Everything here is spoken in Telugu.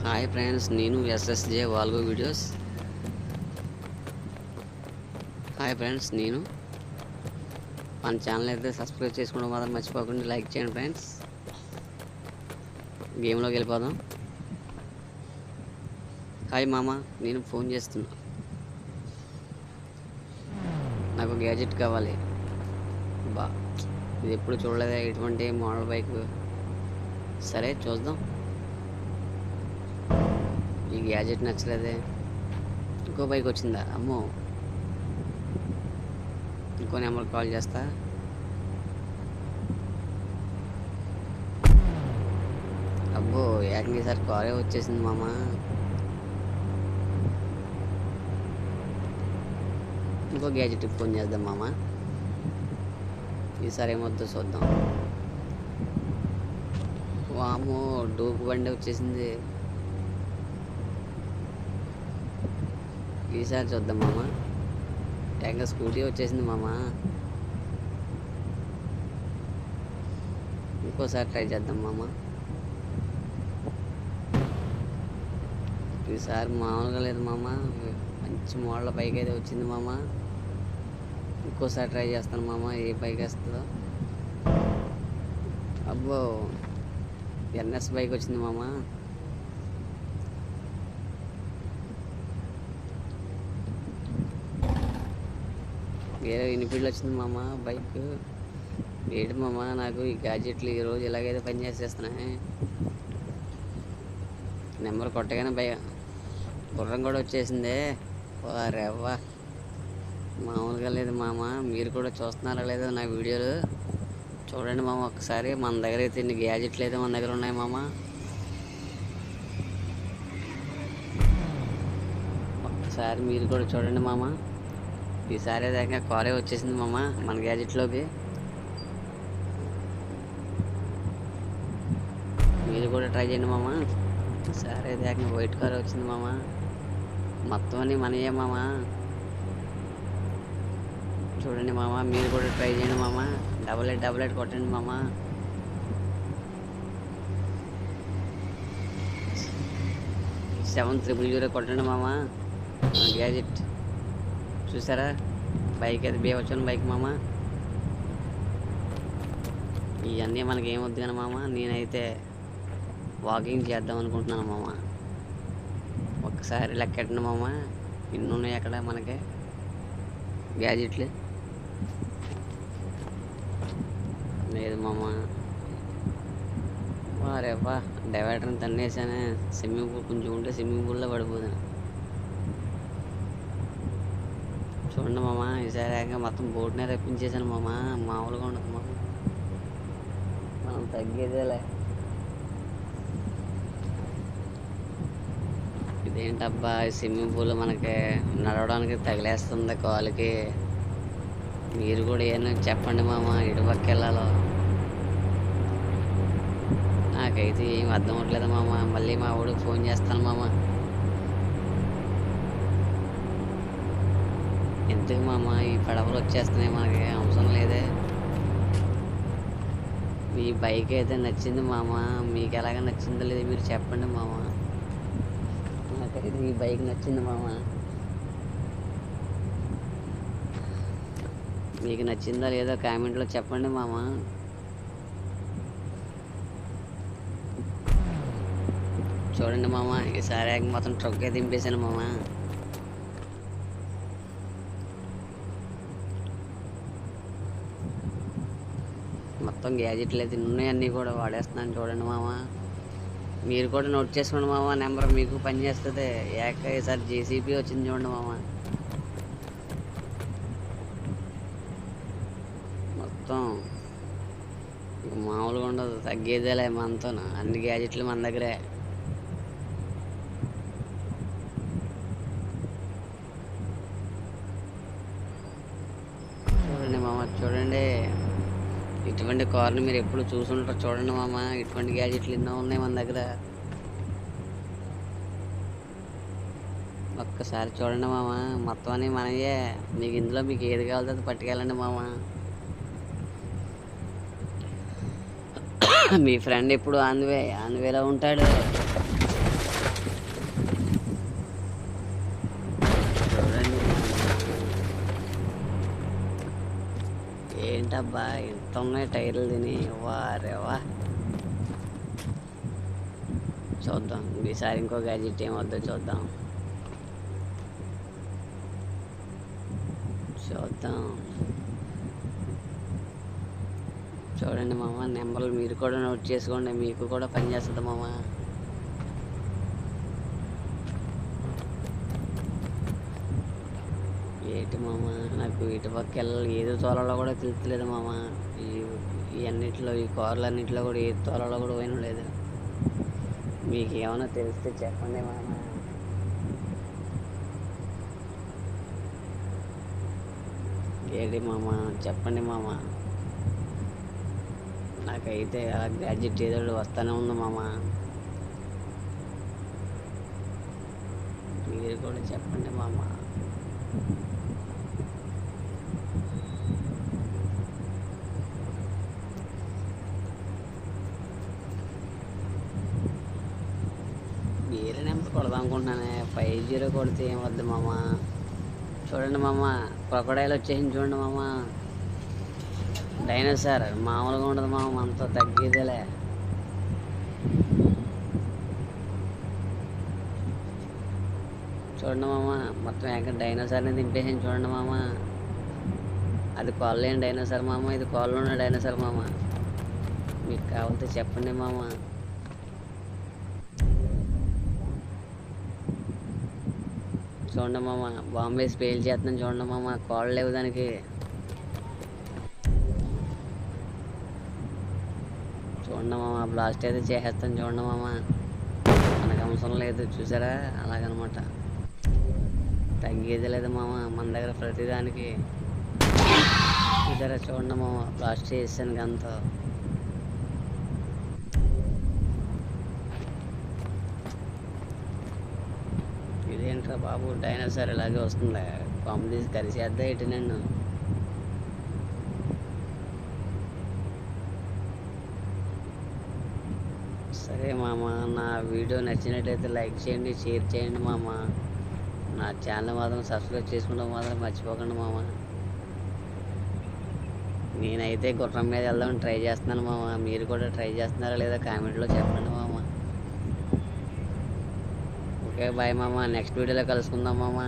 హాయ్ ఫ్రెండ్స్, నేను ఎస్ఎస్జే వాల్గో వీడియోస్. హాయ్ ఫ్రెండ్స్, నేను మన ఛానల్ అయితే సబ్స్క్రైబ్ చేసుకోవడం మాత్రం మర్చిపోకుండా లైక్ చేయండి ఫ్రెండ్స్. గేమ్లోకి వెళ్ళిపోదాం. హాయ్ మామ, నేను ఫోన్ చేస్తున్నా. నాకు గ్యాజెట్ కావాలి. ఇది ఎప్పుడు చూడలేదా ఇటువంటి మోడల్ బైక్. సరే చూద్దాం. ఈ గ్యాజెట్ నచ్చలేదే. ఇంకో బైక్ వచ్చిందా? అమ్మో, ఇంకో నెంబర్ కాల్ చేస్తా. అబ్బో, ఏకంగా ఈసారి కారే వచ్చేసింది మామ. ఇంకో గ్యాజెట్కి ఫోన్ చేద్దాం మామ. ఈసారి ఏమొద్దో చూద్దాం. వామో, డూక్ బండి వచ్చేసింది. ఈసారి చూద్దాం మామ. ఏకంగా స్కూటీ వచ్చేసింది మామ. ఇంకోసారి ట్రై చేద్దాం మామ. ఈసారి మామూలుగా లేదు మామ, మంచి మోడల్ బైక్ అయితే వచ్చింది మామ. ఇంకోసారి ట్రై చేస్తాను మామ, ఏ బైక్ వస్తుందో. అబ్బో, ఎన్ఎస్ బైక్ వచ్చింది మామ. వేరే ఇన్ఫీల్డ్ వచ్చింది మామ బైక్. ఏంటి మామ, నాకు ఈ గ్యాజెట్లు ఈరోజు ఇలాగైతే పని చేసేస్తున్నాయి. నెంబర్ కొట్టగానే గుర్రం కూడా వచ్చేసిందే. వారెవ్వా, మామూలుగా లేదు మామ. మీరు కూడా చూస్తున్నారా లేదో నా వీడియోలు చూడండి మామ ఒకసారి. మన దగ్గర అయితే ఇన్ని గ్యాజెట్లు అయితే మన దగ్గర ఉన్నాయి మామ. ఒకసారి మీరు కూడా చూడండి మామ. ఈసారి దాకా కారే వచ్చేసింది మామ మన గ్యాజెట్లోకి. మీరు కూడా ట్రై చేయండి మామ. సరే దాకా వైట్ కార్ వచ్చింది మామ. మొత్తం అన్నీ మనయే మామ. చూడండి మామ, మీరు కూడా ట్రై చేయండి మామ. 8888 కొట్టండి మామ. సెవెన్ 000 కొట్టండి మామ. గ్యాజెట్ చూసారా? బైక్ అయితే బేవచ్చిన బైక్ మామ. ఇవన్నీ మనకి ఏమొద్దు కానీ మామ, నేనైతే వాకింగ్ చేద్దాం అనుకుంటున్నాను మామ. ఒక్కసారి లెక్కెట్టండి మామ, ఇన్ని ఉన్నాయి అక్కడ మనకి గ్యాజెట్లు. లేదు మామ. వారేవా, డైవర్టర్ని తన్నేసానే. స్విమ్మింగ్ పూల్ కొంచెం ఉంటే స్విమ్మింగ్ పూల్లో పడిపోతాను. చూడండి మామ, ఈసారి ఏకంగా మొత్తం బోట్నే రప్పించేసాను మామ. మామూలుగా ఉండదు మామ, మనం తగ్గేదేలే. ఇదేంటబ్బా, స్విమ్మింగ్ పూల్ మనకి నడవడానికి తగిలేస్తుంది కాలుకి. మీరు కూడా ఏమన్నా చెప్పండి మామ, ఇటు పక్క వెళ్ళాలో. నాకైతే ఏం అర్థం అవ్వట్లేదు మామ. మళ్ళీ మా ఊడికి ఫోన్ చేస్తాను మామ. ఎందుకు మామ ఈ పడవలు వచ్చేస్తున్నాయి, మనకి అవసరం లేదే. మీ బైక్ అయితే నచ్చింది మామ. మీకు ఎలాగ నచ్చిందో లేదు మీరు చెప్పండి మామ. నాకైతే ఈ బైక్ నచ్చింది మామ. మీకు నచ్చిందో లేదో కామెంట్లో చెప్పండి మామ. చూడండి మామ, ఈసారి మొత్తం ట్రక్కే దింపేశాను మామ. మొత్తం గ్యాజెట్లు అయితే ఉన్నాయన్నీ కూడా వాడేస్తున్నాను. చూడండి మామ, మీరు కూడా నోట్ చేసుకోండి మామ. నెంబర్ మీకు పని చేస్తుంది. ఈసారి జేసీబీ వచ్చింది చూడండి మామ. మొత్తం మామూలుగా ఉండదు, తగ్గేదేలే మనతో. అన్ని గ్యాజెట్లు మన దగ్గరే. చూడండి మామ, చూడండి. ఇటువంటి కార్ని మీరు ఎప్పుడు చూసుంటారు చూడండి మామ. ఇటువంటి గ్యాజెట్లు ఎన్నో ఉన్నాయి మన దగ్గర. ఒక్కసారి చూడండి మామ, మొత్తం అన్నీ మనయే. మీకు ఇందులో మీకు ఏది కావాలో అది పట్టుకెళ్ళండి మామ. మీ ఫ్రెండ్ ఎప్పుడు ఆన్వేలో ఉంటాడు. ఏంటబ్బా ఇంత ఉన్నాయి టైర్లు తిని, వారేవా. చూద్దాం ఈసారి ఇంకో గ్యాజెట్ ఏమొద్దో చూద్దాం. చూడండి మామ, నెంబర్లు మీరు కూడా నోట్ చేసుకోండి, మీకు కూడా పని చేస్తుంది మామ. ఏంటి మామ, నాకు ఇటు పక్క వెళ్ళాలి ఏదో తోలలో కూడా తెలుస్తలేదు మామ. ఈ అన్నింటిలో, ఈ కార్లన్నింటిలో కూడా ఏ తోలలో కూడా పోయిన లేదు. మీకు ఏమైనా తెలిస్తే చెప్పండి మామ. ఏంటి మామ, చెప్పండి మామ. నాకైతే అలా గ్యాడ్జెట్ ఏదో వస్తూనే ఉంది మామ. మీరు కూడా చెప్పండి మామ. వేరే నెంబర్ కొడదాం అనుకుంటున్నానే, 50 కొడితే ఏమొద్దు మామ. చూడండి మామ, క్రొకడైల్ వచ్చేసింది చూడండి మామ. డైనోసార్ మామూలుగా ఉండదు మామ, మనతో తగ్గేదేలే. చూడండి మామ, మొత్తం ఎక్కడ డైనోసార్ని దింపేసింది చూడండి మామ. అది కాళ్ళు లేని డైనోసార్ మామ, ఇది కాళ్ళు ఉన్న డైనోసార్ మామ. మీకు కావాలంటే చెప్పండి మామ. చూడండి మామ, బాంబే స్పేల్ చేస్తున్నాను చూడండి మామ, కాళ్ళు లేవు దానికి. చూడండి మామ, బ్లాస్ట్ అయితే చేసేస్తాను చూడండి మామ. మనకు అవసరం లేదు, చూసారా, అలాగనమాట. తగ్గేది లేదు మామ మన దగ్గర ప్రతిదానికి. చూసారా, చూడండి మామ, బ్లాస్ట్ చేసాను గంతో. ఇదేంట్రా బాబు, డైనోసార్ ఇలాగే వస్తుంది, కొమ్మ తీసి కరిసేద్దా ఇటు నన్ను. సరే మామ, నా వీడియో నచ్చినట్లయితే లైక్ చేయండి, షేర్ చేయండి మామ. నా ఛానల్ మాత్రం సబ్స్క్రైబ్ చేసుకోవడం మాత్రం మర్చిపోకండి మామ. నేనైతే గుర్రం మీద వెళ్దామని ట్రై చేస్తున్నాను మామ. మీరు కూడా ట్రై చేస్తున్నారా లేదా కామెంట్లో చెప్పండి మామ. ఓకే బాయ్ మామ, నెక్స్ట్ వీడియోలో కలుసుకుందాం మామ.